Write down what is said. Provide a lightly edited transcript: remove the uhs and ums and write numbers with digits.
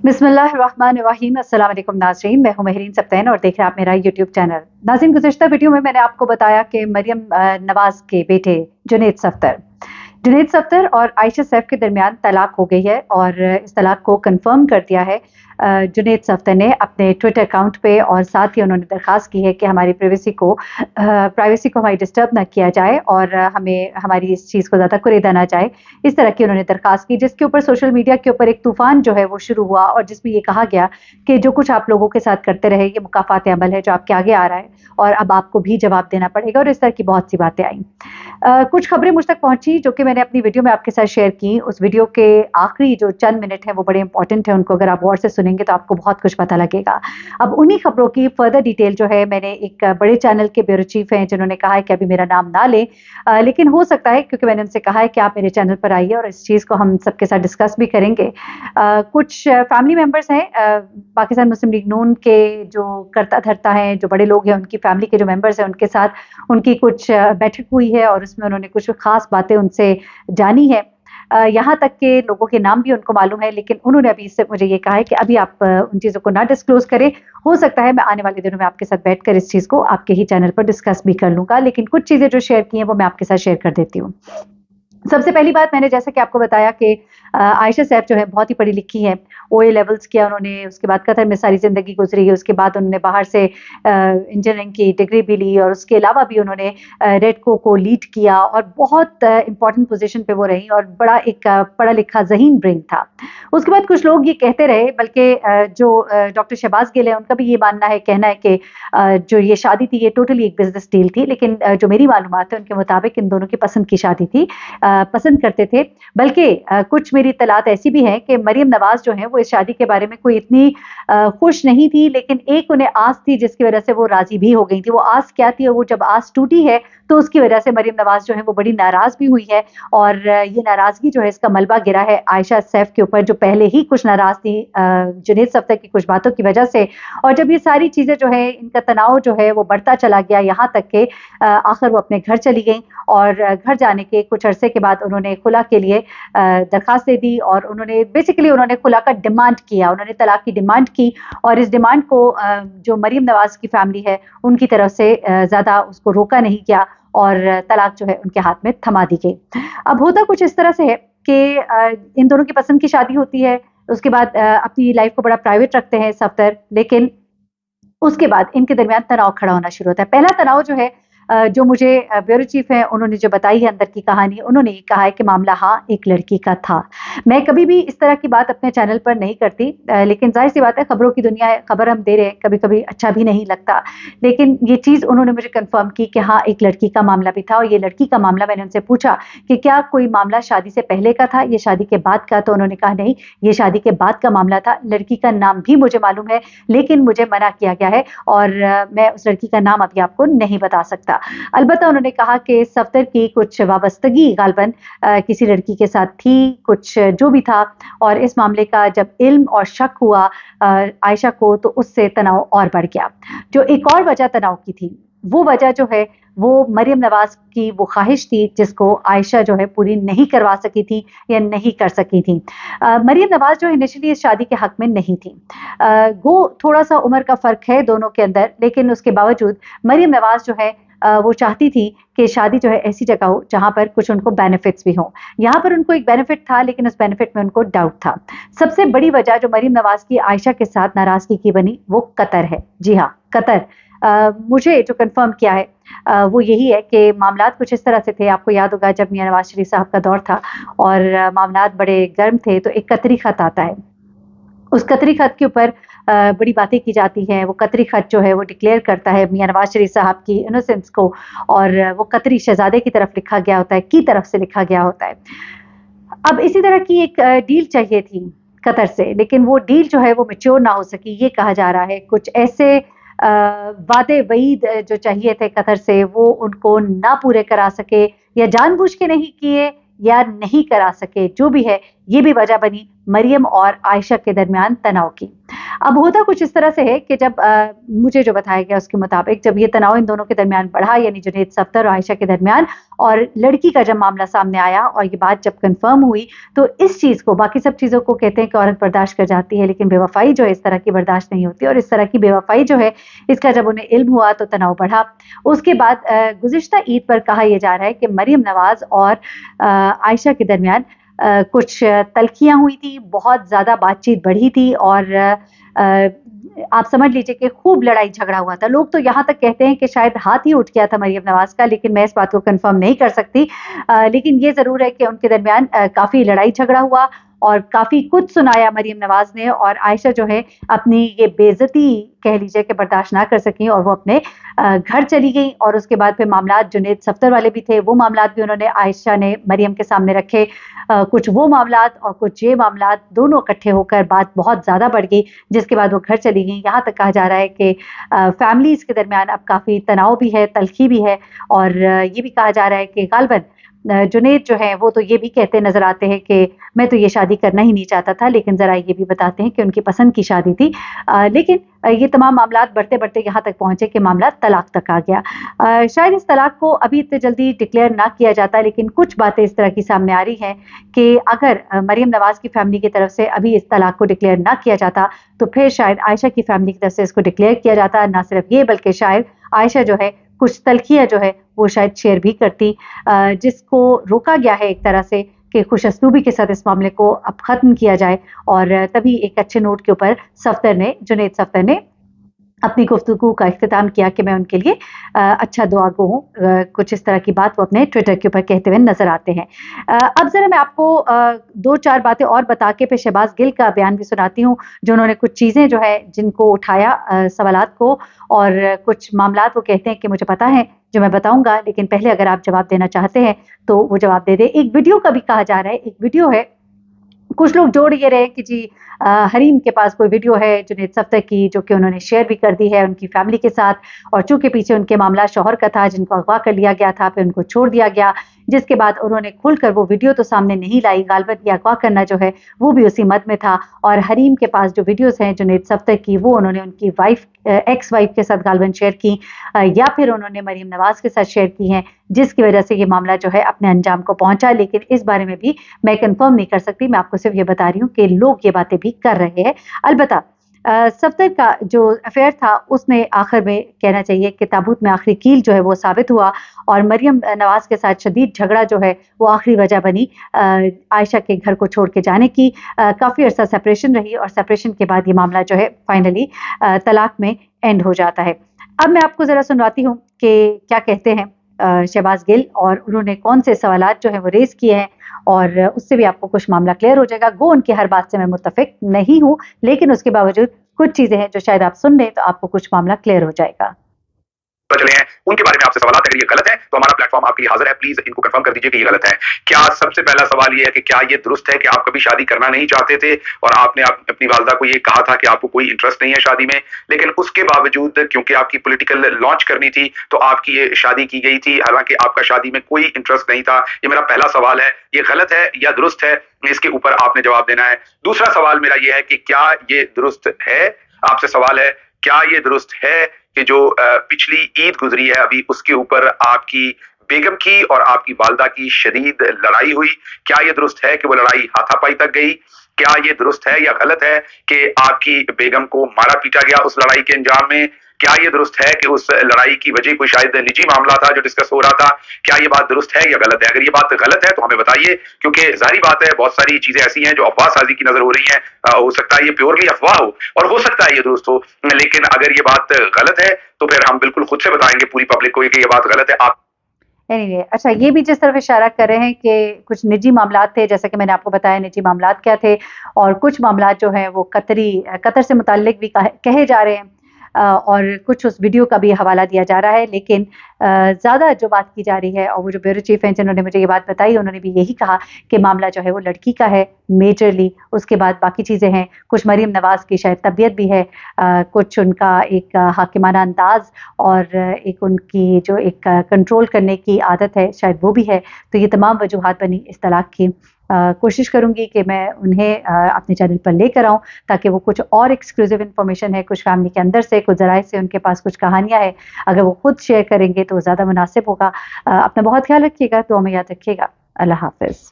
बिस्मिल्लाहिर्रहमानिर्रहीम। अस्सलाम वालेकुम नाज़रीन, मैं हूं महरीन सब्तैन और देख रहे हैं आप मेरा यूट्यूब चैनल। नाज़रीन, गुज़िश्ता वीडियो में मैंने आपको बताया कि मरियम नवाज़ के बेटे जुनैद सफ्तर और आयशा सैफ के दरमियान तलाक हो गई है और इस तलाक को कंफर्म कर दिया है जुनैद सफ्तर ने अपने ट्विटर अकाउंट पे, और साथ ही उन्होंने दरखास्त की है कि हमारी प्राइवेसी को हमारी डिस्टर्ब ना किया जाए और हमें हमारी इस चीज़ को ज़्यादा कुरेदा ना जाए। इस तरह की उन्होंने दरखास्त की, जिसके ऊपर सोशल मीडिया के ऊपर एक तूफान जो है वो शुरू हुआ और जिसमें ये कहा गया कि जो कुछ आप लोगों के साथ करते रहे ये मुकाफात अमल है जो आपके आगे आ रहा है और अब आपको भी जवाब देना पड़ेगा, और इस तरह की बहुत सी बातें आई। कुछ खबरें मुझ तक पहुंची जो कि मैंने अपनी वीडियो में आपके साथ शेयर की। उस वीडियो के आखिरी जो चंद मिनट हैं वो बड़े इंपॉर्टेंट हैं, उनको अगर आप गौर से सुनेंगे तो आपको बहुत कुछ पता लगेगा। अब उन्हीं खबरों की फर्दर डिटेल जो है, मैंने एक बड़े चैनल के ब्यूरो चीफ हैं जिन्होंने कहा है कि अभी मेरा नाम ना लें, लेकिन हो सकता है, क्योंकि मैंने उनसे कहा है कि आप मेरे चैनल पर आइए और इस चीज़ को हम सबके साथ डिस्कस भी करेंगे। कुछ फैमिली मेंबर्स हैं पाकिस्तान मुस्लिम लीग नून के, जो करता धरता हैं, जो बड़े लोग हैं, उनकी फैमिली के जो मेंबर्स हैं उनके साथ उनकी कुछ बैठक हुई है और उसमें उन्होंने कुछ खास बातें उनसे जानी है। यहाँ तक के लोगों के नाम भी उनको मालूम है, लेकिन उन्होंने अभी इससे मुझे ये कहा है कि अभी आप उन चीज़ों को ना डिस्क्लोज करें। हो सकता है मैं आने वाले दिनों में आपके साथ बैठकर इस चीज़ को आपके ही चैनल पर डिस्कस भी कर लूँगा, लेकिन कुछ चीज़ें जो शेयर की हैं वो मैं आपके साथ शेयर कर देती हूँ। सबसे पहली बात, मैंने जैसा कि आपको बताया कि आयशा सैफ जो है बहुत ही पढ़ी लिखी हैं। ओए लेवल्स किया उन्होंने, उसके बाद कतर में सारी ज़िंदगी गुजरी है, उसके बाद उन्होंने बाहर से इंजीनियरिंग की डिग्री भी ली और उसके अलावा भी उन्होंने रेडको को लीड किया और बहुत इंपॉर्टेंट पोजीशन पे वो रही और बड़ा एक पढ़ा लिखा ज़हीन ब्रेन था। उसके बाद कुछ लोग ये कहते रहे, बल्कि जो डॉक्टर शहबाज गिल है उनका भी ये मानना है, कहना है कि जो ये शादी थी ये टोटली एक बिजनेस डील थी, लेकिन जो मेरी मालूमात है उनके मुताबिक इन दोनों की पसंद की शादी थी, पसंद करते थे। बल्कि कुछ मेरी इत्तलात ऐसी भी हैं कि मरियम नवाज़ जो है वो इस शादी के बारे में कोई इतनी खुश नहीं थी, लेकिन एक उन्हें आस थी जिसकी वजह से वो राजी भी हो गई थी। वो आस क्या थी, और वो जब आस टूटी है तो उसकी वजह से मरियम नवाज़ जो है वो बड़ी नाराज भी हुई है, और ये नाराजगी जो है इसका मलबा गिरा है आयशा सैफ के ऊपर, जो पहले ही कुछ नाराज थी जुनैद सफ्तर की कुछ बातों की वजह से। और जब ये सारी चीजें जो है, इनका तनाव जो है वो बढ़ता चला गया, यहाँ तक के आखिर वो अपने घर चली गई और घर जाने के कुछ अरसे के बाद उन्होंने खुला के लिए दरखास्त दे दी और उन्होंने खुला का डिमांड किया, उन्होंने तलाक की डिमांड की। और इस डिमांड को जो मरियम नवाज की फैमिली है उनकी तरफ से ज़्यादा उसको रोका नहीं गया और तलाक जो है उनके हाथ में थमा दी गई। अब होता कुछ इस तरह से है कि इन दोनों की पसंद की शादी होती है, उसके बाद अपनी लाइफ को बड़ा प्राइवेट रखते हैं सफ्तर, लेकिन उसके बाद इनके दरमियान तनाव खड़ा होना शुरू होता है। पहला तनाव जो है, जो मुझे ब्यूरो चीफ हैं उन्होंने जो बताई है अंदर की कहानी, उन्होंने ये कहा है कि मामला हाँ एक लड़की का था। मैं कभी भी इस तरह की बात अपने चैनल पर नहीं करती, लेकिन जाहिर सी बात है, खबरों की दुनिया है, खबर हम दे रहे हैं, कभी कभी अच्छा भी नहीं लगता, लेकिन ये चीज़ उन्होंने मुझे कंफर्म की कि हाँ एक लड़की का मामला भी था। और ये लड़की का मामला, मैंने उनसे पूछा कि क्या कोई मामला शादी से पहले का था, ये शादी के बाद का, तो उन्होंने कहा नहीं, ये शादी के बाद का मामला था। लड़की का नाम भी मुझे मालूम है, लेकिन मुझे मना किया गया है और मैं उस लड़की का नाम अभी आपको नहीं बता सकता। अलबत्ता उन्होंने कहा कि सफ्तर की कुछ वाबस्तगी गालबन किसी लड़की के साथ थी, कुछ जो भी था, और इस मामले का जब इल्म और शक हुआ आयशा को, तो उससे तनाव और बढ़ गया। जो एक और वजह तनाव की थी, वो वजह जो है वो मरियम नवाज की वो ख्वाहिश थी जिसको आयशा जो है पूरी नहीं करवा सकी थी या नहीं कर सकी थी। मरियम नवाज जो इनिशियली इस शादी के हक में नहीं थी। वो थोड़ा सा उम्र का फ़र्क है दोनों के अंदर, लेकिन उसके बावजूद मरियम नवाज जो है वो चाहती थी कि शादी जो है ऐसी जगह हो जहाँ पर कुछ उनको बेनिफिट्स भी हों। यहाँ पर उनको एक बेनिफिट था, लेकिन उस बेनिफिट में उनको डाउट था। सबसे बड़ी वजह जो मरियम नवाज की आयशा के साथ नाराज़गी की बनी, वो कतर है। जी हाँ, कतर। मुझे जो कंफर्म किया है वो यही है कि मामलात कुछ इस तरह से थे। आपको याद होगा जब मियां नवाज शरीफ साहब का दौर था और मामलात बड़े गर्म थे, तो एक कतरी खत आता है। उस कतरी खत के ऊपर बड़ी बातें की जाती हैं। वो कतरी खत जो है वो डिक्लेयर करता है मियां नवाज शरीफ साहब की इनोसेंस को, और वो कतरी शहजादे की तरफ लिखा गया होता है, की तरफ से लिखा गया होता है। अब इसी तरह की एक डील चाहिए थी कतर से, लेकिन वो डील जो है वो मैच्योर ना हो सकी, ये कहा जा रहा है। कुछ ऐसे वादे वईद जो चाहिए थे कतर से, वो उनको ना पूरे करा सके, या जानबूझ के नहीं किए या नहीं करा सके, जो भी है ये भी वजह बनी मरियम और आयशा के दरमियान तनाव की। अब होता कुछ इस तरह से है कि जब मुझे जो बताया गया उसके मुताबिक जब ये तनाव इन दोनों के दरमियान बढ़ा, यानी जुनैद सफ्दर और आयशा के दरमियान, और लड़की का जब मामला सामने आया और ये बात जब कंफर्म हुई, तो इस चीज़ को, बाकी सब चीज़ों को कहते हैं कि औरत बर्दाश्त कर जाती है, लेकिन बेवफाई जो है इस तरह की बर्दाश्त नहीं होती, और इस तरह की बेवफाई जो है इसका जब उन्हें इल्म हुआ तो तनाव बढ़ा। उसके बाद गुज़िश्ता ईद पर कहा यह जा रहा है कि मरियम नवाज और आयशा के दरमियान कुछ तल्खियां हुई थी, बहुत ज़्यादा बातचीत बढ़ी थी, और आप समझ लीजिए कि खूब लड़ाई झगड़ा हुआ था। लोग तो यहाँ तक कहते हैं कि शायद हाथ ही उठ गया था मरियम नवाज का, लेकिन मैं इस बात को कंफर्म नहीं कर सकती। लेकिन ये ज़रूर है कि उनके दरमियान काफ़ी लड़ाई झगड़ा हुआ और काफ़ी कुछ सुनाया मरियम नवाज ने, और आयशा जो है अपनी ये बेइज्जती कह लीजिए कि बर्दाश्त ना कर सकी और वो अपने घर चली गई। और उसके बाद फिर मामलात जुनैद सफ्दर वाले भी थे, वो मामलात भी उन्होंने आयशा ने मरियम के सामने रखे। कुछ वो मामलात और कुछ ये मामलात दोनों इकट्ठे होकर बात बहुत ज़्यादा बढ़ गई, जिसके बाद वो घर चली गई। यहाँ तक कहा जा रहा है कि फैमिलीज़ के दरमियान अब काफ़ी तनाव भी है, तल्खी भी है, और ये भी कहा जा रहा है कि गालिबन जुनैद जो है वो तो ये भी कहते नजर आते हैं कि मैं तो ये शादी करना ही नहीं चाहता था, लेकिन ज़रा ये भी बताते हैं कि उनकी पसंद की शादी थी। लेकिन ये तमाम मामलात बढ़ते बढ़ते यहाँ तक पहुँचे कि मामला तलाक तक आ गया। शायद इस तलाक को अभी इतने जल्दी डिक्लेयर ना किया जाता, लेकिन कुछ बातें इस तरह की सामने आ रही हैं कि अगर मरियम नवाज की फैमिली की तरफ से अभी इस तलाक को डिक्लेयर ना किया जाता, तो फिर शायद आयशा की फैमिली की तरफ से इसको डिक्लेयर किया जाता। ना सिर्फ ये, बल्कि शायद आयशा जो है कुछ तल्खियाँ जो है वो शायद शेयर भी करती, जिसको रोका गया है एक तरह से कि खुशअस्लूबी के साथ इस मामले को अब खत्म किया जाए। और तभी एक अच्छे नोट के ऊपर जुनैद सफ्दर ने अपनी गुफ्तगू का इख्तिताम किया कि मैं उनके लिए अच्छा दुआ गो हूँ। कुछ इस तरह की बात वो अपने ट्विटर के ऊपर कहते हुए नजर आते हैं। अब जरा मैं आपको 2-4 बातें और बता के फिर शहबाज गिल का बयान भी सुनाती हूँ, जो उन्होंने कुछ चीज़ें जो है जिनको उठाया सवालात को, और कुछ मामलात वो कहते हैं कि मुझे पता है जो मैं बताऊंगा, लेकिन पहले अगर आप जवाब देना चाहते हैं तो वो जवाब दे दे। एक वीडियो का भी कहा जा रहा है, एक वीडियो है, कुछ लोग जोड़ ये रहे कि जी हरीम के पास कोई वीडियो है जुनैद सफ्दर की, जो कि उन्होंने शेयर भी कर दी है उनकी फैमिली के साथ, और चूंकि पीछे उनके मामला शौहर का था जिनको अगवा कर लिया गया था, फिर उनको छोड़ दिया गया, जिसके बाद उन्होंने खुलकर वो वीडियो तो सामने नहीं लाई। गालिबन ये अगवा करना जो है वो भी उसी मद में था, और हरीम के पास जो वीडियोस हैं जुनैद सफ्दर की, वो उन्होंने उनकी एक्स वाइफ के साथ गालिबन शेयर की, या फिर उन्होंने मरियम नवाज के साथ शेयर की हैं, जिसकी वजह से ये मामला जो है अपने अंजाम को पहुंचा। लेकिन इस बारे में भी मैं कंफर्म नहीं कर सकती, मैं आपको सिर्फ ये बता रही हूँ कि लोग ये बातें भी कर रहे हैं। अलबत्ता सफ्दर का जो अफेयर था उसने आखिर में कहना चाहिए कि ताबूत में आखिरी कील जो है वो साबित हुआ, और मरियम नवाज के साथ शदीद झगड़ा जो है वो आखिरी वजह बनी आयशा के घर को छोड़ के जाने की। काफ़ी अरसा सेपरेशन रही, और सेपरेशन के बाद ये मामला जो है फाइनली तलाक में एंड हो जाता है। अब मैं आपको ज़रा सुनवाती हूँ कि क्या कहते हैं शहबाज गिल, और उन्होंने कौन से सवालात जो है वो रेज किए हैं, और उससे भी आपको कुछ मामला क्लियर हो जाएगा। गो उनकी हर बात से मैं मुत्तफिक नहीं हूँ, लेकिन उसके बावजूद कुछ चीजें हैं जो शायद आप सुन लें तो आपको कुछ मामला क्लियर हो जाएगा। चले हैं उनके बारे में आपसे सवाल, अगर ये गलत है तो हमारा प्लेटफॉर्म आपके लिए हाजिर है, प्लीज इनको कंफर्म कर दीजिए कि ये गलत है। क्या सबसे पहला सवाल ये है कि क्या ये दुरुस्त है कि आप कभी शादी करना नहीं चाहते थे और आपने अपनी वालदा को ये कहा था कि आपको कोई इंटरेस्ट नहीं है शादी में, लेकिन उसके बावजूद क्योंकि आपकी पॉलिटिकल लॉन्च करनी थी तो आपकी ये शादी की गई थी, हालांकि आपका शादी में कोई इंटरेस्ट नहीं था? ये मेरा पहला सवाल है, ये गलत है या दुरुस्त है, इसके ऊपर आपने जवाब देना है। दूसरा सवाल मेरा ये है कि क्या ये दुरुस्त है, आपसे सवाल है, क्या ये दुरुस्त है कि जो पिछली ईद गुजरी है अभी, उसके ऊपर आपकी बेगम की और आपकी वालदा की शदीद लड़ाई हुई, क्या ये दुरुस्त है कि वो लड़ाई हाथापाई तक गई? क्या ये दुरुस्त है या गलत है कि आपकी बेगम को मारा पीटा गया उस लड़ाई के अंजाम में? क्या ये दुरुस्त है कि उस लड़ाई की वजह कोई शायद निजी मामला था जो डिस्कस हो रहा था? क्या ये बात दुरुस्त है या गलत है? अगर ये बात गलत है तो हमें बताइए, क्योंकि जाहिर बात है बहुत सारी चीजें ऐसी हैं जो अफवाह साजी की नजर हो रही हैं। हो सकता है ये प्योरली अफवाह हो और हो सकता है ये दुरुस्त हो, लेकिन अगर ये बात गलत है तो फिर हम बिल्कुल खुद से बताएंगे पूरी पब्लिक को कि ये बात गलत है। आप एनीवे, अच्छा, ये भी जिस तरफ इशारा कर रहे हैं कि कुछ निजी मामलात थे, जैसा कि मैंने आपको बताया निजी मामलात क्या थे, और कुछ मामलात जो हैं वो कतर से मुताल्लिक भी कहे जा रहे हैं, और कुछ उस वीडियो का भी हवाला दिया जा रहा है। लेकिन ज़्यादा जो बात की जा रही है, और वो जो ब्यूरो चीफ हैं जिन्होंने मुझे ये बात बताई, उन्होंने भी यही कहा कि मामला जो है वो लड़की का है मेजरली, उसके बाद बाकी चीज़ें हैं, कुछ मरियम नवाज की शायद तबीयत भी है, कुछ उनका एक हाकिमाना अंदाज, और एक उनकी जो एक कंट्रोल करने की आदत है शायद वो भी है। तो ये तमाम वजूहात बनी इस तलाक की। कोशिश करूंगी कि मैं उन्हें अपने चैनल पर लेकर आऊं, ताकि वो कुछ और एक्सक्लूसिव इन्फॉर्मेशन है, कुछ फैमिली के अंदर से, कुछ ज़राए से उनके पास कुछ कहानियां है, अगर वो खुद शेयर करेंगे तो ज़्यादा मुनासिब होगा। अपना बहुत ख्याल रखिएगा, दुआ में याद रखिएगा। अल्लाह हाफिज़।